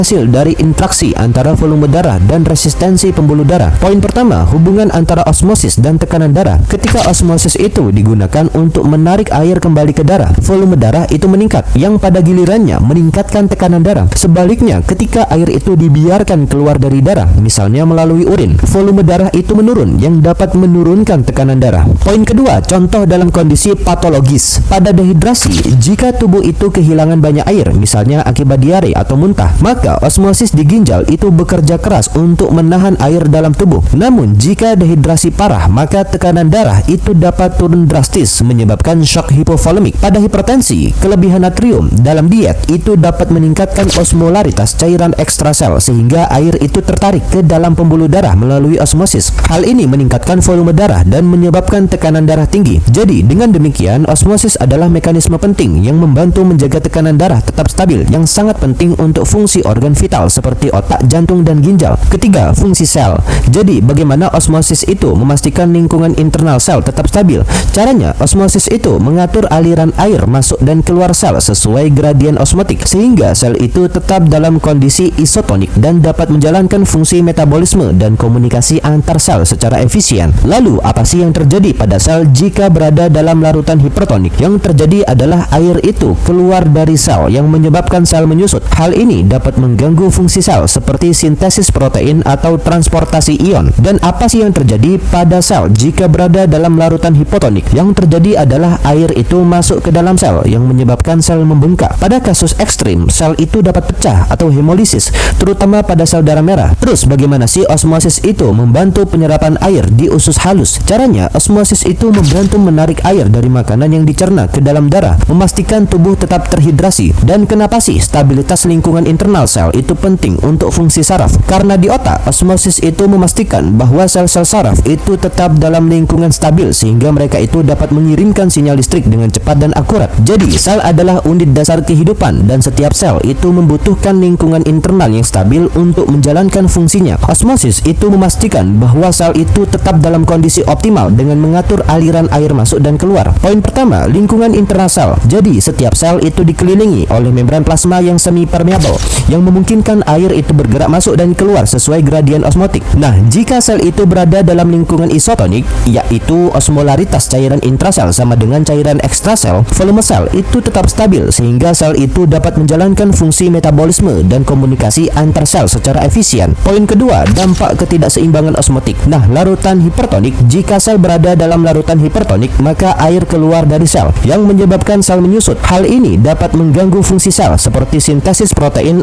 hasil dari interaksi antara volume darah dan resistensi pembuluh darah. Poin pertama, hubungan antara osmosis dan tekanan darah. Ketika osmosis itu digunakan untuk menarik air kembali ke darah, volume darah itu meningkat, yang pada gilirannya meningkatkan tekanan darah. Sebaliknya, ketika air itu dibiarkan keluar dari darah, misalnya melalui urin, volume darah itu menurun, yang dapat menurunkan tekanan darah. Poin kedua, contoh dalam kondisi patologis. Pada dehidrasi, jika tubuh itu kehilangan banyak air, misalnya akibat diare atau muntah, maka osmosis di ginjal itu bekerja keras untuk menahan air dalam tubuh. Namun, jika dehidrasi parah, maka tekanan darah itu dapat turun drastis, menyebabkan shock hipovolemik. Pada hipertensi, kelebihan natrium dalam diet itu dapat meningkatkan osmolaritas cairan ekstrasel, sehingga air itu tertarik ke dalam pembuluh darah melalui osmosis. Hal ini meningkatkan volume darah dan menyebabkan tekanan darah tinggi. Jadi, dengan demikian, osmosis adalah mekanisme penting yang membantu menjaga tekanan darah tetap stabil, yang sangat penting untuk fungsi organ vital seperti otak, jantung, dan ginjal. Ketiga, fungsi sel. Jadi, bagaimana osmosis itu memastikan lingkungan internal sel tetap stabil? Caranya, osmosis itu mengatur aliran air masuk dan keluar sel sesuai gradien osmotik, sehingga sel itu tetap dalam kondisi isotonik dan dapat menjalankan fungsi metabolisme dan komunikasi antar sel secara efisien. Lalu, apa sih yang terjadi pada sel jika berada dalam larutan hipertonik? Yang terjadi adalah air itu keluar dari sel yang menyebabkan sel menyusut. Hal ini dapat mengganggu fungsi sel seperti sintesis protein atau transportasi ion. Dan apa sih yang terjadi pada sel jika berada dalam larutan hipotonik? Yang terjadi adalah air itu masuk ke dalam sel yang menyebabkan sel membengkak. Pada kasus ekstrim, sel itu dapat pecah atau hemolisis, terutama pada sel darah merah. Terus, bagaimana sih osmosis itu membantu penyerapan air di usus halus? Caranya, osmosis itu membantu menarik air dari makanan yang dicerna ke dalam darah, memastikan tubuh tetap terhidrasi. Dan kenapa sih stabilitas lingkungan internal sel itu penting untuk fungsi saraf? Karena di otak, osmosis itu memastikan bahwa sel-sel saraf itu tetap dalam lingkungan stabil, sehingga mereka itu dapat mengirimkan sinyal listrik dengan cepat dan akurat. Jadi, sel adalah unit dasar kehidupan, dan setiap sel itu membutuhkan lingkungan internal yang stabil untuk menjalankan fungsinya. Osmosis itu memastikan bahwa sel itu tetap dalam kondisi optimal dengan mengatur aliran air masuk dan keluar. Poin pertama, lingkungan internal sel. Jadi, setiap sel itu dikelilingi oleh membran plasma yang semi permeable, yang memungkinkan air itu bergerak masuk dan keluar sesuai gradien osmotik. Nah, jika sel itu berada dalam lingkungan isotonik, yaitu osmolaritas cairan intrasel sama dengan cairan ekstrasel, volume sel itu tetap stabil, sehingga sel itu dapat menjalankan fungsi metabolisme dan komunikasi antar sel secara efisien. Poin kedua, dampak ketidakseimbangan osmotik. Nah, larutan hipertonik. Jika sel berada dalam larutan hipertonik, maka air keluar dari sel, yang menyebabkan sel menyusut. Hal ini dapat mengganggu fungsi sel seperti sintesis protein